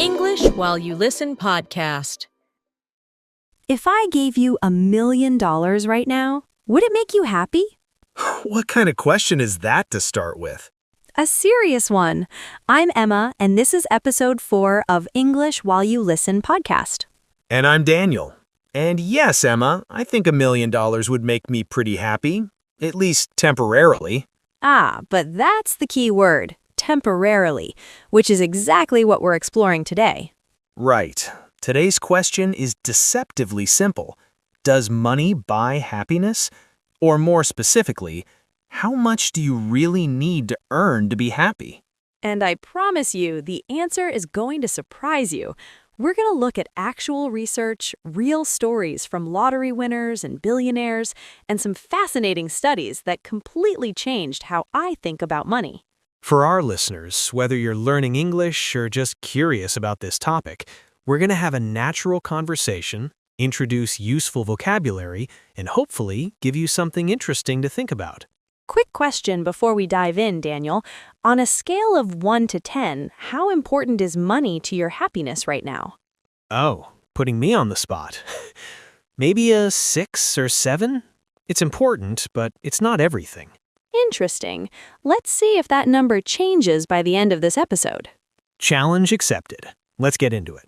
English While You Listen podcast. If I gave you $1 million right now, would it make you happy? What kind of question is that to start with? A serious one. I'm Emma, and this is episode 4 of English While You Listen podcast. And I'm Daniel. And yes, Emma, I think $1 million would make me pretty happy, at least temporarily. But that's the key word, temporarily, which is exactly what we're exploring today. Right. Today's question is deceptively simple. Does money buy happiness? Or more specifically, how much do you really need to earn to be happy? And I promise you, the answer is going to surprise you. We're going to look at actual research, real stories from lottery winners and billionaires, and some fascinating studies that completely changed how I think about money. For our listeners, whether you're learning English or just curious about this topic, we're going to have a natural conversation, introduce useful vocabulary, and hopefully give you something interesting to think about. Quick question before we dive in, Daniel. On a scale of 1 to 10, how important is money to your happiness right now? Oh, putting me on the spot. Maybe a 6 or 7? It's important, but it's not everything. Interesting. Let's see if that number changes by the end of this episode. Challenge accepted. Let's get into it.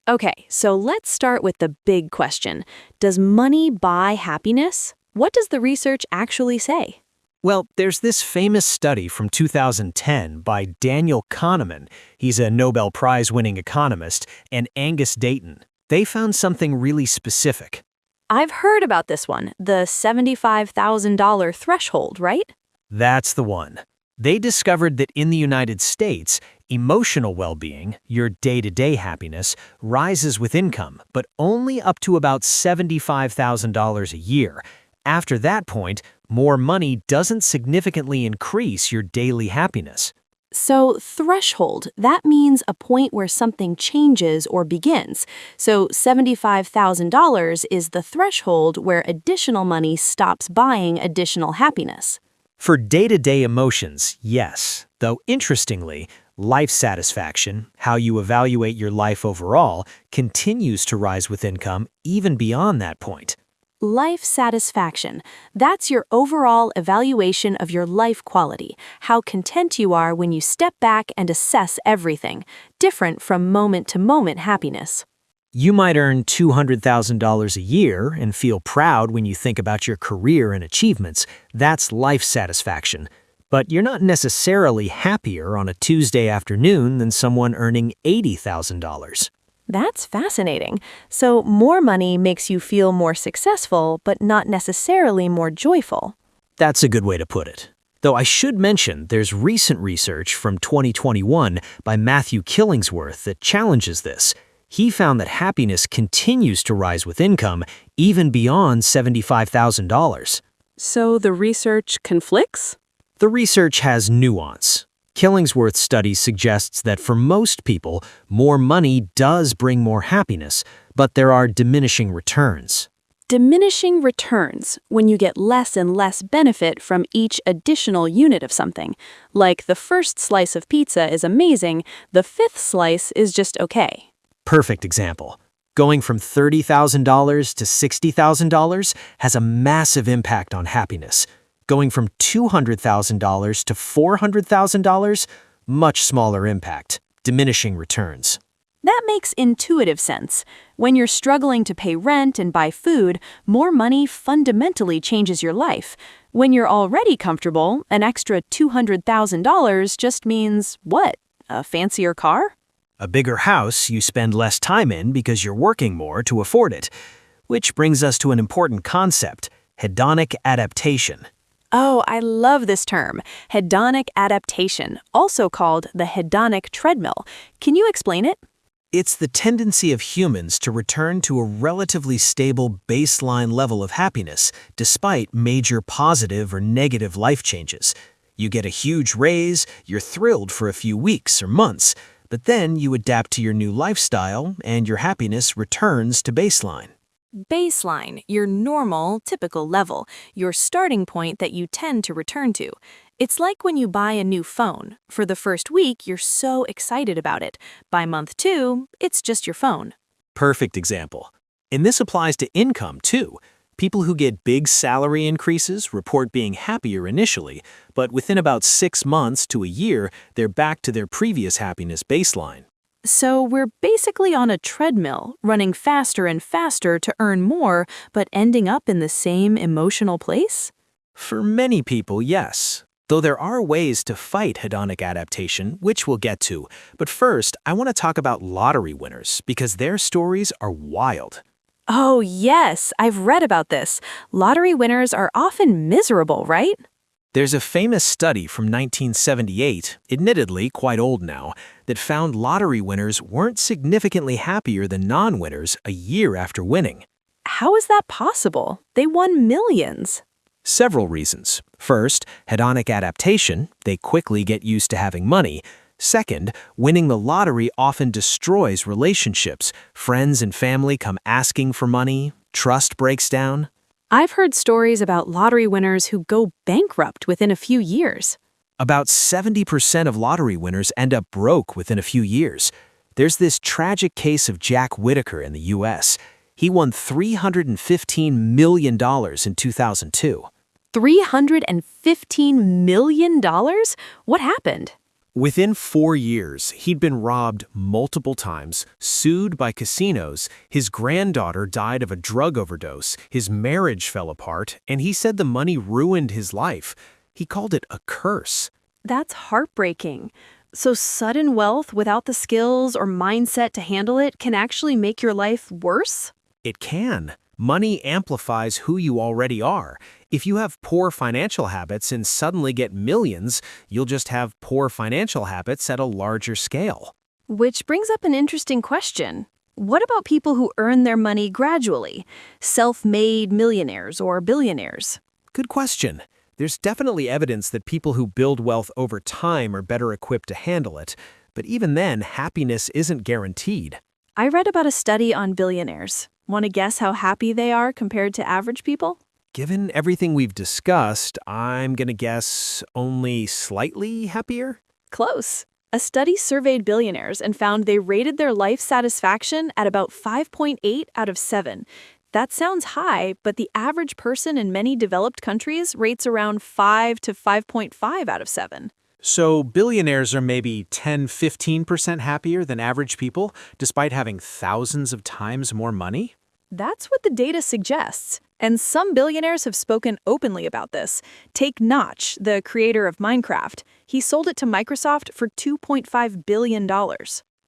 Okay, so let's start with the big question. Does money buy happiness? What does the research actually say? Well, there's this famous study from 2010 by Daniel Kahneman, he's a Nobel Prize-winning economist, and Angus Deaton. They found something really specific. I've heard about this one, the $75,000 threshold, right? That's the one. They discovered that in the United States, emotional well-being, your day-to-day happiness, rises with income, but only up to about $75,000 a year. After that point, more money doesn't significantly increase your daily happiness. So threshold, that means a point where something changes or begins. So $75,000 is the threshold where additional money stops buying additional happiness. For day-to-day emotions, yes. Though interestingly, life satisfaction, how you evaluate your life overall, continues to rise with income even beyond that point. Life satisfaction. That's your overall evaluation of your life quality, how content you are when you step back and assess everything, different from moment-to-moment happiness. You might earn $200,000 a year and feel proud when you think about your career and achievements. That's life satisfaction. But you're not necessarily happier on a Tuesday afternoon than someone earning $80,000. That's fascinating. So more money makes you feel more successful, but not necessarily more joyful. That's a good way to put it. Though I should mention there's recent research from 2021 by Matthew Killingsworth that challenges this. He found that happiness continues to rise with income, even beyond $75,000. So the research conflicts? The research has nuance. Killingsworth's study suggests that for most people, more money does bring more happiness, but there are diminishing returns. Diminishing returns, when you get less and less benefit from each additional unit of something. Like the first slice of pizza is amazing, the fifth slice is just okay. Perfect example. Going from $30,000 to $60,000 has a massive impact on happiness. Going from $200,000 to $400,000, much smaller impact, diminishing returns. That makes intuitive sense. When you're struggling to pay rent and buy food, more money fundamentally changes your life. When you're already comfortable, an extra $200,000 just means what? A fancier car? A bigger house you spend less time in because you're working more to afford it. Which brings us to an important concept, hedonic adaptation. Oh, I love this term, hedonic adaptation, also called the hedonic treadmill. Can you explain it? It's the tendency of humans to return to a relatively stable baseline level of happiness despite major positive or negative life changes. You get a huge raise, you're thrilled for a few weeks or months, but then you adapt to your new lifestyle and your happiness returns to baseline. Baseline, your normal, typical level, your starting point that you tend to return to. It's like when you buy a new phone. For the first week, you're so excited about it. By month 2, it's just your phone. Perfect example. And this applies to income, too. People who get big salary increases report being happier initially, but within about 6 months to a year, they're back to their previous happiness baseline. So we're basically on a treadmill, running faster and faster to earn more, but ending up in the same emotional place? For many people, yes. Though there are ways to fight hedonic adaptation, which we'll get to. But first, I want to talk about lottery winners, because their stories are wild. Oh, yes, I've read about this. Lottery winners are often miserable, right? There's a famous study from 1978, admittedly quite old now, that found lottery winners weren't significantly happier than non-winners a year after winning. How is that possible? They won millions. Several reasons. First, hedonic adaptation, they quickly get used to having money. Second, winning the lottery often destroys relationships. Friends and family come asking for money, trust breaks down. I've heard stories about lottery winners who go bankrupt within a few years. About 70% of lottery winners end up broke within a few years. There's this tragic case of Jack Whittaker in the U.S. He won $315 million in 2002. $315 million? What happened? Within 4 years, he'd been robbed multiple times, sued by casinos, his granddaughter died of a drug overdose, his marriage fell apart, and he said the money ruined his life. He called it a curse. That's heartbreaking. So sudden wealth without the skills or mindset to handle it can actually make your life worse? It can. Money amplifies who you already are. If you have poor financial habits and suddenly get millions, you'll just have poor financial habits at a larger scale. Which brings up an interesting question. What about people who earn their money gradually? Self-made millionaires or billionaires? Good question. There's definitely evidence that people who build wealth over time are better equipped to handle it. But even then, happiness isn't guaranteed. I read about a study on billionaires. Want to guess how happy they are compared to average people? Given everything we've discussed, I'm gonna guess only slightly happier? Close. A study surveyed billionaires and found they rated their life satisfaction at about 5.8 out of 7. That sounds high, but the average person in many developed countries rates around 5 to 5.5 out of 7. So billionaires are maybe 10–15% happier than average people, despite having thousands of times more money? That's what the data suggests. And some billionaires have spoken openly about this. Take Notch, the creator of Minecraft. He sold it to Microsoft for $2.5 billion.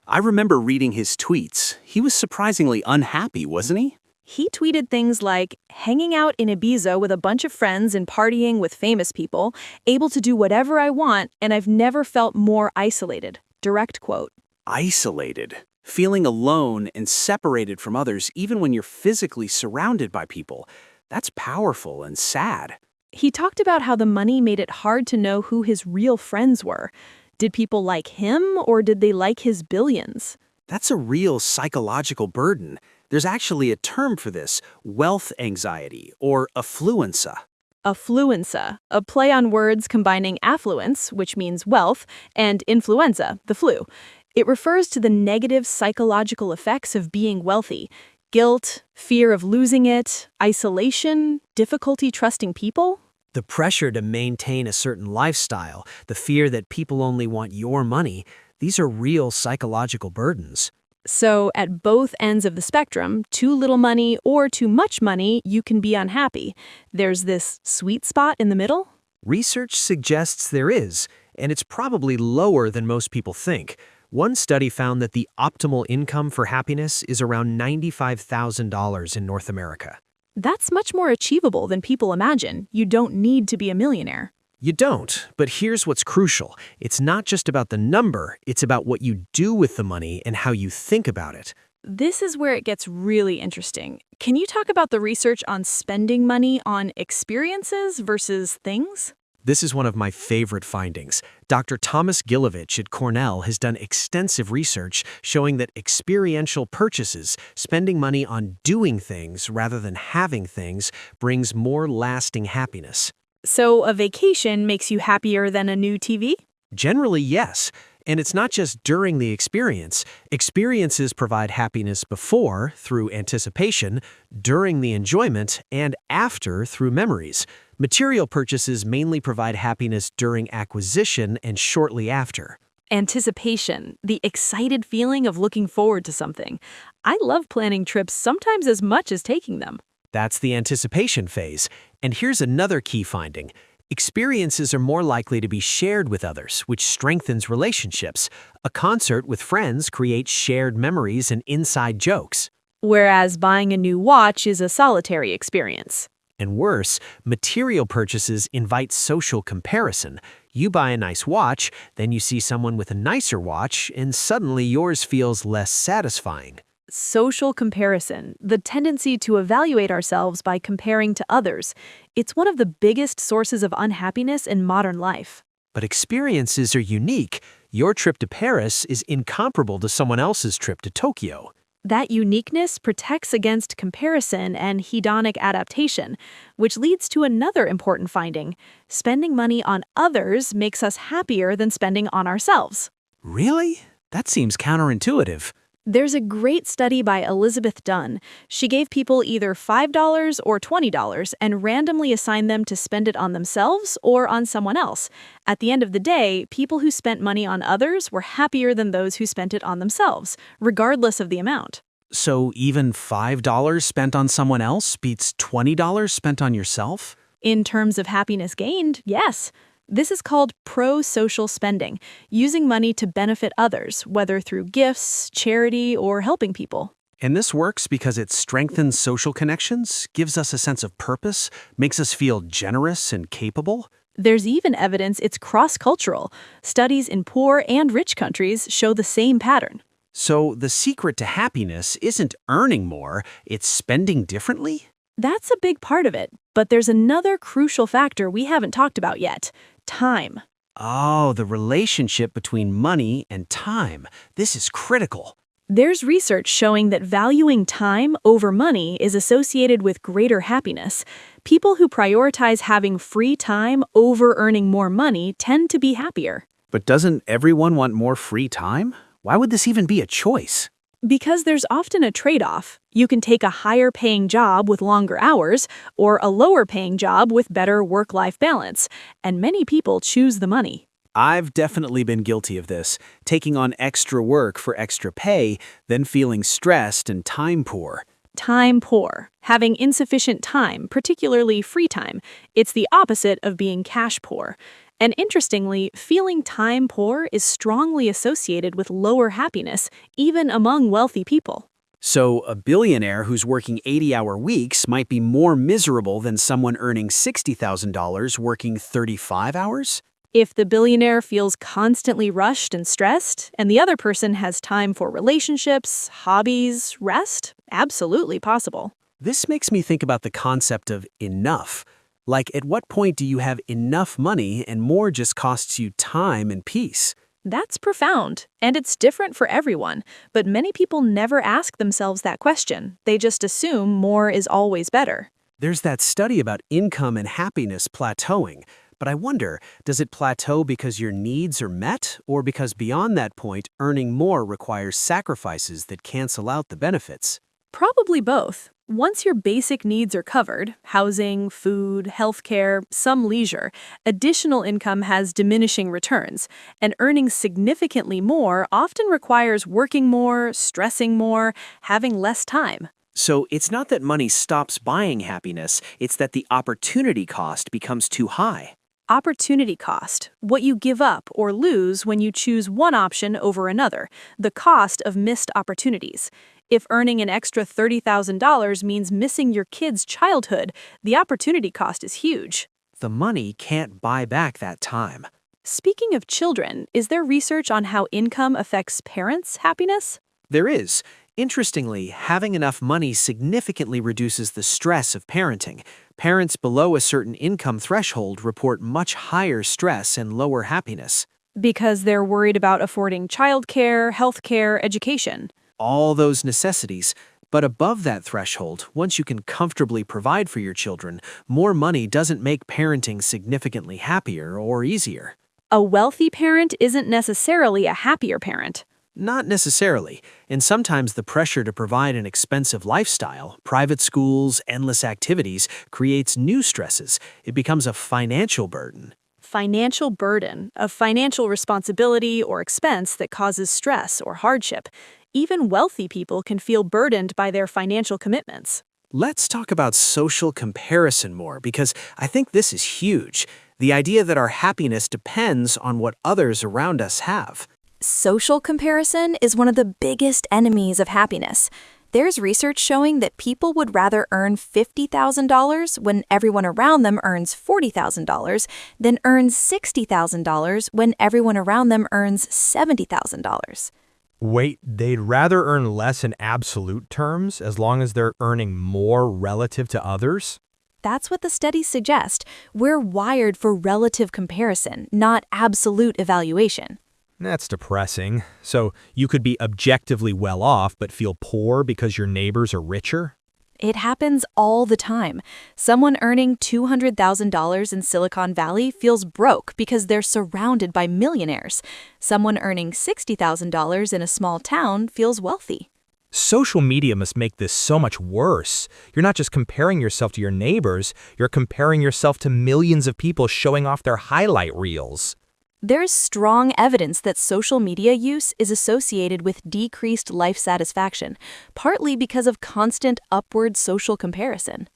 I remember reading his tweets. He was surprisingly unhappy, wasn't he? He tweeted things like, hanging out in Ibiza with a bunch of friends and partying with famous people, able to do whatever I want, and I've never felt more isolated. Direct quote. Isolated. Feeling alone and separated from others even when you're physically surrounded by people. That's powerful and sad. He talked about how the money made it hard to know who his real friends were. Did people like him or did they like his billions? That's a real psychological burden. There's actually a term for this, wealth anxiety, or affluenza. Affluenza, a play on words combining affluence, which means wealth, and influenza, the flu. It refers to the negative psychological effects of being wealthy. Guilt, fear of losing it, isolation, difficulty trusting people. The pressure to maintain a certain lifestyle, the fear that people only want your money, these are real psychological burdens. So at both ends of the spectrum, too little money or too much money, you can be unhappy. There's this sweet spot in the middle? Research suggests there is, and it's probably lower than most people think. One study found that the optimal income for happiness is around $95,000 in North America. That's much more achievable than people imagine. You don't need to be a millionaire. You don't, but here's what's crucial. It's not just about the number, it's about what you do with the money and how you think about it. This is where it gets really interesting. Can you talk about the research on spending money on experiences versus things? This is one of my favorite findings. Dr. Thomas Gilovich at Cornell has done extensive research showing that experiential purchases, spending money on doing things rather than having things, brings more lasting happiness. So a vacation makes you happier than a new TV? Generally, yes. And it's not just during the experience. Experiences provide happiness before, through anticipation, during the enjoyment, and after, through memories. Material purchases mainly provide happiness during acquisition and shortly after. Anticipation, the excited feeling of looking forward to something. I love planning trips sometimes as much as taking them. That's the anticipation phase. And here's another key finding. Experiences are more likely to be shared with others, which strengthens relationships. A concert with friends creates shared memories and inside jokes. Whereas buying a new watch is a solitary experience. And worse, material purchases invite social comparison. You buy a nice watch, then you see someone with a nicer watch, and suddenly yours feels less satisfying. Social comparison, the tendency to evaluate ourselves by comparing to others. It's one of the biggest sources of unhappiness in modern life. But experiences are unique. Your trip to Paris is incomparable to someone else's trip to Tokyo. That uniqueness protects against comparison and hedonic adaptation, which leads to another important finding. Spending money on others makes us happier than spending on ourselves. Really? That seems counterintuitive. There's a great study by Elizabeth Dunn. She gave people either $5 or $20 and randomly assigned them to spend it on themselves or on someone else. At the end of the day, people who spent money on others were happier than those who spent it on themselves, regardless of the amount. So even $5 spent on someone else beats $20 spent on yourself? In terms of happiness gained, yes. This is called pro-social spending, using money to benefit others, whether through gifts, charity, or helping people. And this works because it strengthens social connections, gives us a sense of purpose, makes us feel generous and capable. There's even evidence it's cross-cultural. Studies in poor and rich countries show the same pattern. So the secret to happiness isn't earning more, it's spending differently? That's a big part of it, but there's another crucial factor we haven't talked about yet: time. Oh, the relationship between money and time. This is critical. There's research showing that valuing time over money is associated with greater happiness. People who prioritize having free time over earning more money tend to be happier. But doesn't everyone want more free time? Why would this even be a choice? Because there's often a trade-off. You can take a higher-paying job with longer hours, or a lower-paying job with better work-life balance, and many people choose the money. I've definitely been guilty of this, taking on extra work for extra pay, then feeling stressed and time poor. Time poor, having insufficient time, particularly free time. It's the opposite of being cash poor. And interestingly, feeling time poor is strongly associated with lower happiness, even among wealthy people. So a billionaire who's working 80-hour weeks might be more miserable than someone earning $60,000 working 35 hours? If the billionaire feels constantly rushed and stressed, and the other person has time for relationships, hobbies, rest, absolutely possible. This makes me think about the concept of enough. Like, at what point do you have enough money and more just costs you time and peace? That's profound, and it's different for everyone, but many people never ask themselves that question. They just assume more is always better. There's that study about income and happiness plateauing, but I wonder, does it plateau because your needs are met, or because beyond that point, earning more requires sacrifices that cancel out the benefits? Probably both. Once your basic needs are covered, housing, food, healthcare, some leisure, additional income has diminishing returns, and earning significantly more often requires working more, stressing more, having less time. So it's not that money stops buying happiness, it's that the opportunity cost becomes too high. Opportunity cost, what you give up or lose when you choose one option over another, the cost of missed opportunities. If earning an extra $30,000 means missing your kid's childhood, the opportunity cost is huge. The money can't buy back that time. Speaking of children, is there research on how income affects parents' happiness? There is. Interestingly, having enough money significantly reduces the stress of parenting. Parents below a certain income threshold report much higher stress and lower happiness. Because they're worried about affording childcare, healthcare, education. All those necessities. But above that threshold, once you can comfortably provide for your children, more money doesn't make parenting significantly happier or easier. A wealthy parent isn't necessarily a happier parent. Not necessarily, and sometimes the pressure to provide an expensive lifestyle, private schools, endless activities, creates new stresses. It becomes a financial burden. Financial burden, a financial responsibility or expense that causes stress or hardship. Even wealthy people can feel burdened by their financial commitments. Let's talk about social comparison more, because I think this is huge. The idea that our happiness depends on what others around us have. Social comparison is one of the biggest enemies of happiness. There's research showing that people would rather earn $50,000 when everyone around them earns $40,000 than earn $60,000 when everyone around them earns $70,000. Wait, they'd rather earn less in absolute terms as long as they're earning more relative to others? That's what the studies suggest. We're wired for relative comparison, not absolute evaluation. That's depressing. So you could be objectively well off but feel poor because your neighbors are richer? It happens all the time. Someone earning $200,000 in Silicon Valley feels broke because they're surrounded by millionaires. Someone earning $60,000 in a small town feels wealthy. Social media must make this so much worse. You're not just comparing yourself to your neighbors, you're comparing yourself to millions of people showing off their highlight reels. There's strong evidence that social media use is associated with decreased life satisfaction, partly because of constant upward social comparison.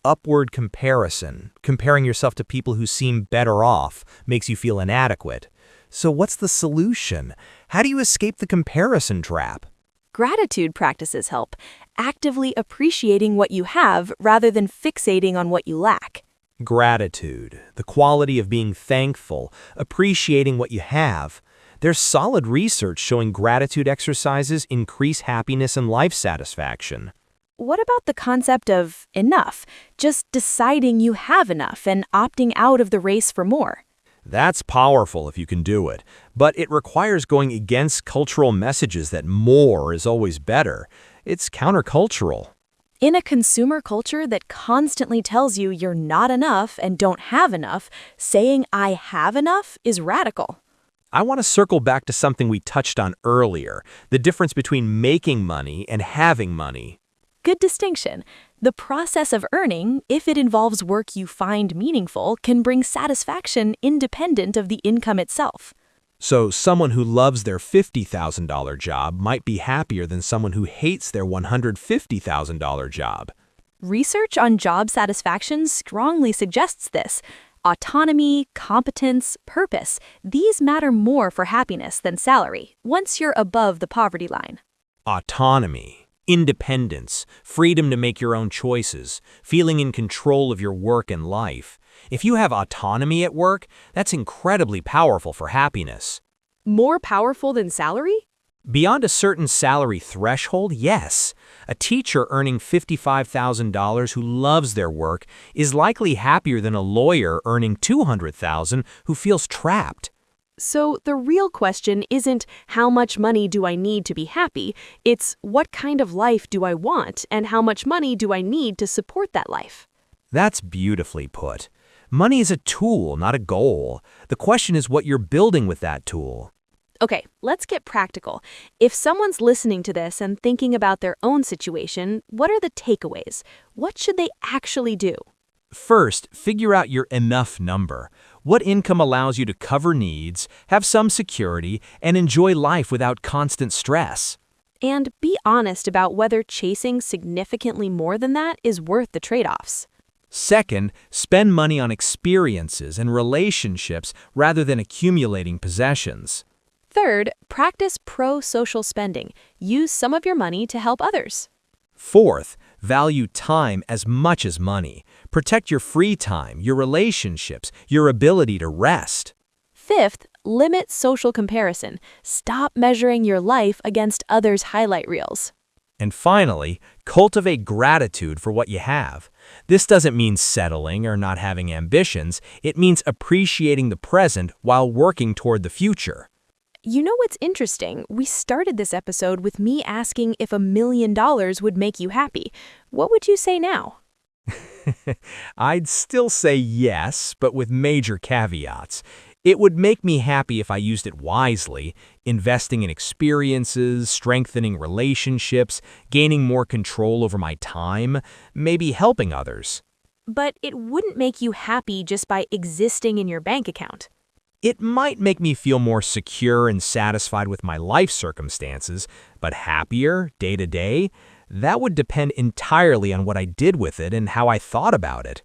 Upward comparison, comparing yourself to people who seem better off, makes you feel inadequate. So what's the solution? How do you escape the comparison trap? Gratitude practices help, actively appreciating what you have rather than fixating on what you lack. Gratitude, the quality of being thankful, appreciating what you have. There's solid research showing gratitude exercises increase happiness and life satisfaction. What about the concept of enough? Just deciding you have enough and opting out of the race for more. That's powerful if you can do it, but it requires going against cultural messages that more is always better. It's countercultural. In a consumer culture that constantly tells you you're not enough and don't have enough, saying I have enough is radical. I want to circle back to something we touched on earlier, the difference between making money and having money. Good distinction. The process of earning, if it involves work you find meaningful, can bring satisfaction independent of the income itself. So someone who loves their $50,000 job might be happier than someone who hates their $150,000 job. Research on job satisfaction strongly suggests this. Autonomy, competence, purpose, these matter more for happiness than salary, once you're above the poverty line. Autonomy, independence, freedom to make your own choices, feeling in control of your work and life. If you have autonomy at work, that's incredibly powerful for happiness. More powerful than salary? Beyond a certain salary threshold, yes. A teacher earning $55,000 who loves their work is likely happier than a lawyer earning $200,000 who feels trapped. So the real question isn't how much money do I need to be happy, it's what kind of life do I want and how much money do I need to support that life? That's beautifully put. Money is a tool, not a goal. The question is what you're building with that tool. Okay, let's get practical. If someone's listening to this and thinking about their own situation, what are the takeaways? What should they actually do? First, figure out your enough number. What income allows you to cover needs, have some security, and enjoy life without constant stress? And be honest about whether chasing significantly more than that is worth the trade-offs. Second, spend money on experiences and relationships rather than accumulating possessions. Third, practice pro-social spending. Use some of your money to help others. Fourth, value time as much as money. Protect your free time, your relationships, your ability to rest. Fifth, limit social comparison. Stop measuring your life against others' highlight reels. And finally, cultivate gratitude for what you have. This doesn't mean settling or not having ambitions. It means appreciating the present while working toward the future. You know what's interesting? We started this episode with me asking if $1 million would make you happy. What would you say now? I'd still say yes, but with major caveats. It would make me happy if I used it wisely, investing in experiences, strengthening relationships, gaining more control over my time, maybe helping others. But it wouldn't make you happy just by existing in your bank account. It might make me feel more secure and satisfied with my life circumstances, but happier day to day? That would depend entirely on what I did with it and how I thought about it.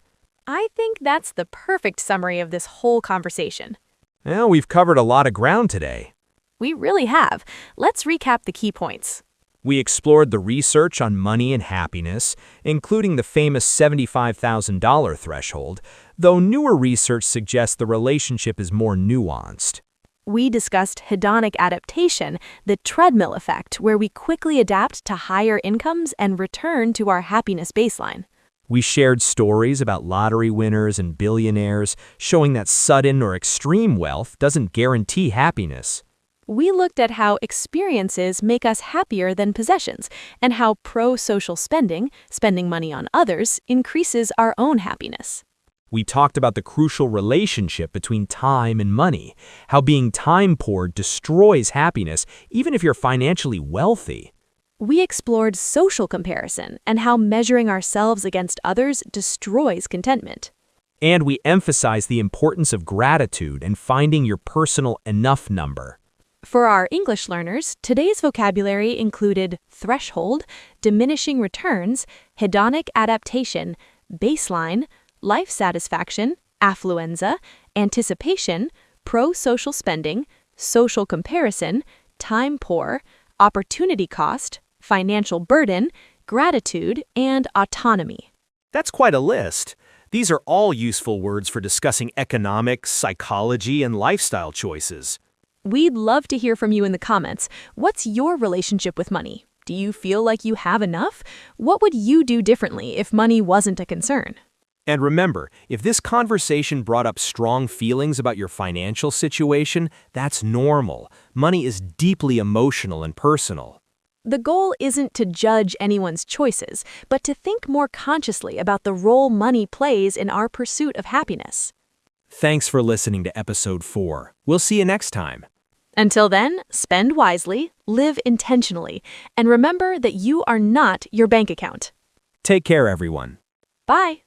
I think that's the perfect summary of this whole conversation. Well, we've covered a lot of ground today. We really have. Let's recap the key points. We explored the research on money and happiness, including the famous $75,000 threshold, though newer research suggests the relationship is more nuanced. We discussed hedonic adaptation, the treadmill effect, where we quickly adapt to higher incomes and return to our happiness baseline. We shared stories about lottery winners and billionaires, showing that sudden or extreme wealth doesn't guarantee happiness. We looked at how experiences make us happier than possessions, and how pro-social spending, spending money on others, increases our own happiness. We talked about the crucial relationship between time and money, how being time-poor destroys happiness even if you're financially wealthy. We explored social comparison and how measuring ourselves against others destroys contentment. And we emphasized the importance of gratitude and finding your personal enough number. For our English learners, today's vocabulary included threshold, diminishing returns, hedonic adaptation, baseline, life satisfaction, affluenza, anticipation, pro-social spending, social comparison, time poor, opportunity cost, financial burden, gratitude, and autonomy. That's quite a list. These are all useful words for discussing economics, psychology, and lifestyle choices. We'd love to hear from you in the comments. What's your relationship with money? Do you feel like you have enough? What would you do differently if money wasn't a concern? And remember, if this conversation brought up strong feelings about your financial situation, that's normal. Money is deeply emotional and personal. The goal isn't to judge anyone's choices, but to think more consciously about the role money plays in our pursuit of happiness. Thanks for listening to episode 4. We'll see you next time. Until then, spend wisely, live intentionally, and remember that you are not your bank account. Take care, everyone. Bye.